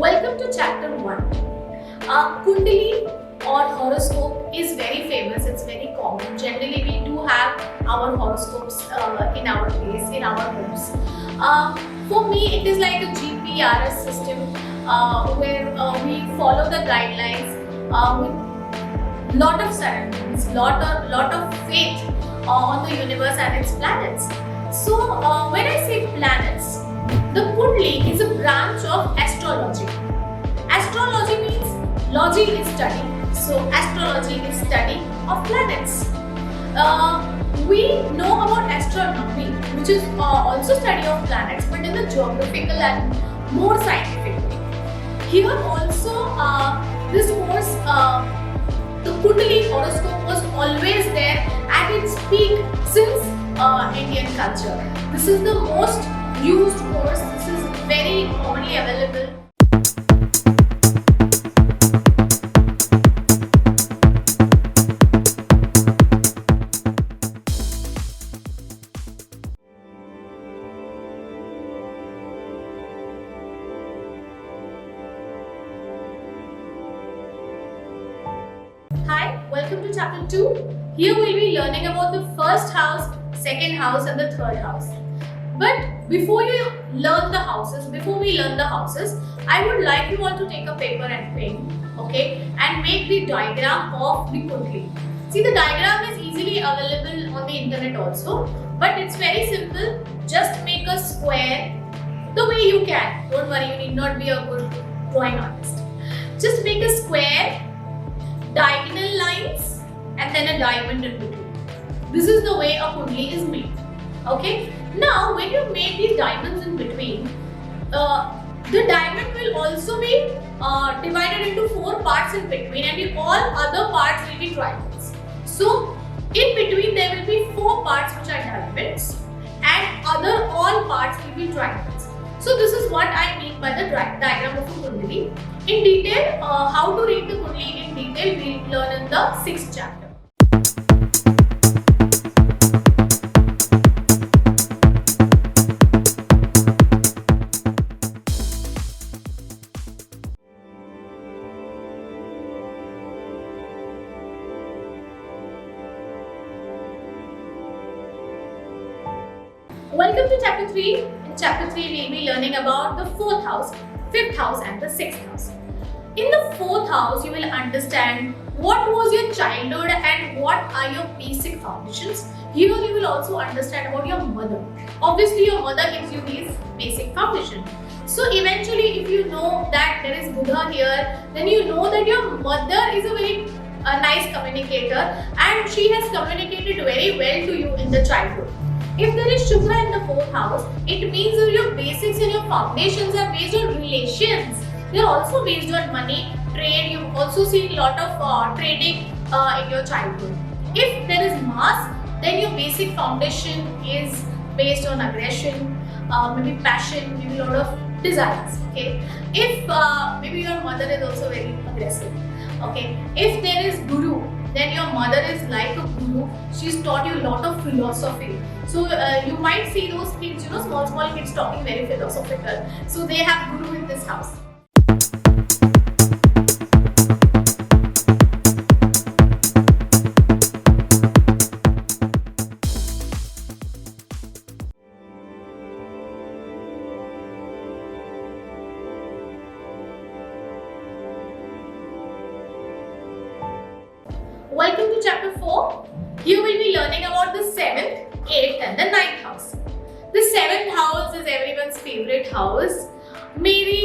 Welcome to chapter 1. Kundli or horoscope is very famous, it's very common. Generally, we do have our horoscopes in our place, in our homes. For me, it is like a GPRS system where we follow the guidelines with lot of surroundings, lot of faith on the universe and its planets. So, when I say planets, the Kundli is a branch of astrology. Astrology means logy is study. So astrology is study of planets. We know about astronomy, which is also study of planets, but in a geographical and more scientific way. Here also, this course, the Kundli horoscope was always there at its peak since Indian culture. This is the most used course. This is very commonly available. Hi, welcome to chapter 2. Here we'll be learning about the first house, second house and the third house. But before we learn the houses, I would like you all to take a paper and pen, okay, and make the diagram of the Kundli. See, the diagram is easily available on the internet also, but it's very simple. Just make a square the way you can. Don't worry, you need not be a good drawing artist. Just make a square, diagonal lines, and then a diamond in between. This is the way a Kundli is made. Okay. Now, when you make these diamonds in between, the diamond will also be divided into 4 parts in between, and all other parts will be triangles. So, in between there will be 4 parts which are diamonds, and all parts will be triangles. So, this is what I mean by the diagram of a Kundli. In detail, how to read the Kundli in detail, we will learn in the 6th chapter. Welcome to chapter 3. In chapter 3, we will be learning about the 4th house, 5th house and the 6th house. In the 4th house, you will understand what was your childhood and what are your basic foundations. Here you will also understand about your mother. Obviously, your mother gives you these basic foundations. So eventually, if you know that there is Buddha here, then you know that your mother is a very nice communicator and she has communicated very well to you in the childhood. If there is Shukra in the 4th house, it means that your basics and your foundations are based on relations. They are also based on money, trade. You also see a lot of trading in your childhood. If there is Mars, then your basic foundation is based on aggression, maybe passion, maybe a lot of desires. Okay. If maybe your mother is also very aggressive. Okay. If there is Guru, then your mother is like a guru. She's taught you a lot of philosophy. So you might see those kids, small kids talking very philosophical. So they have guru in this house. Welcome to chapter 4. Here we'll be learning about the 7th, 8th and the 9th house. The 7th house is everyone's favorite house. मेरी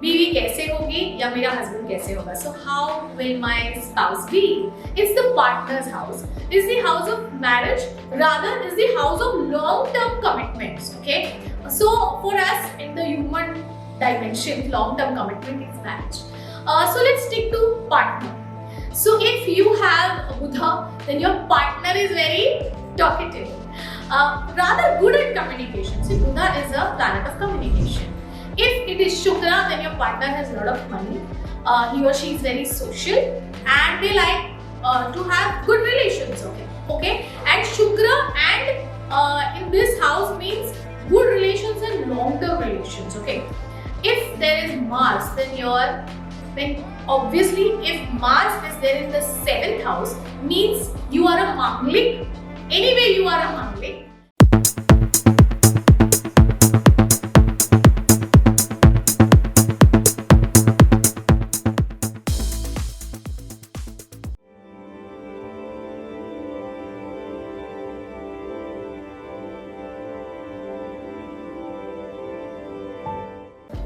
बीवी कैसे होगी या मेरा husband कैसे होगा? So how will my spouse be? It's the partner's house. It's the house of marriage. Rather, it's the house of long-term commitments. Okay. So for us in the human dimension, long-term commitment is marriage. So let's stick to partner. So if you have Buddha, then your partner is very talkative, rather good at communication. See, Buddha is a planet of communication. If it is Shukra, then your partner has a lot of money. He or she is very social and they like to have good relations. Okay. And Shukra and in this house means good relations and long-term relations. Okay. If if there is Mars, then obviously if Mars is there in the 7th house, means you are a Manglik. Anyway, you are a Manglik.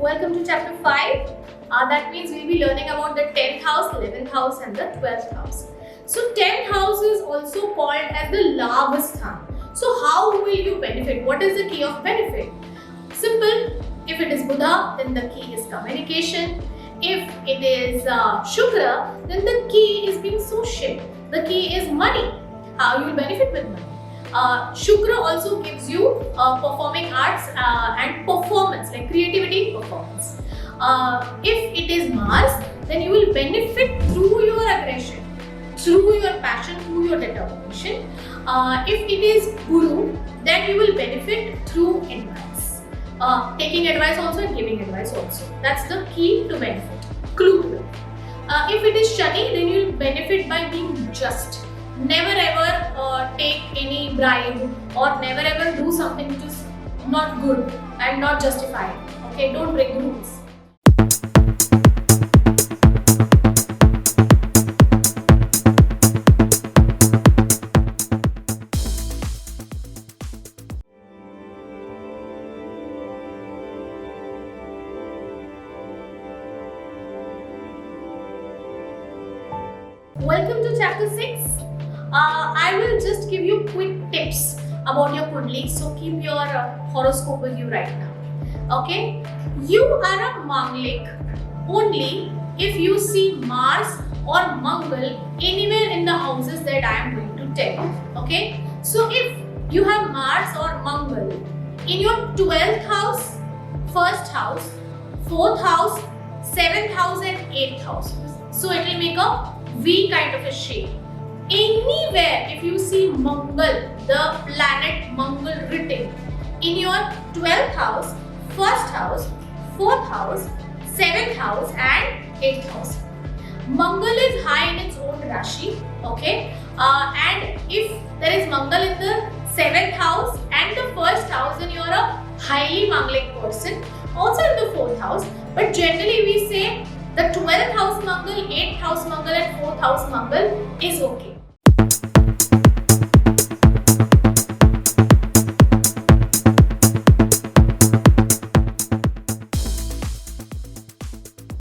Welcome to chapter 5. That means we'll be learning about the 10th house, 11th house and the 12th house. So 10th house is also called as the Lavasthan. So how will you benefit? What is the key of benefit? Simple. If it is Buddha, then the key is communication. If it is Shukra, then the key is being social. The key is money. How you will benefit with money. Shukra also gives you performing arts and performance, like creativity, performance. If it is Mars, then you will benefit through your aggression, through your passion, through your determination. If it is Guru, then you will benefit through advice. Taking advice also and giving advice also. That's the key to benefit. Clue to it. If it is Shani, then you will benefit by being just. Never ever take any bribe or never ever do something which is not good and not justified. Okay, don't break the rules. Welcome to chapter 6. I will just give you quick tips about your Kundli. So keep your horoscope with you right now. Okay? You are a Manglik only if you see Mars or Mangal anywhere in the houses that I am going to tell you. Okay? So if you have Mars or Mangal in your 12th house, 1st house, 4th house, 7th house and 8th house. So it will make a V kind of a shape. Anywhere if you see Mangal, the planet Mangal written in your 12th house, 1st house, 4th house, 7th house and 8th house. Mangal is high in its own Rashi, okay? And if there is Mangal in the 7th house and the 1st house, then you are a highly Manglik person. Also in the 4th house, but generally we say the 12th house Mangal, 8th house Mangal and 4th house Mangal is okay.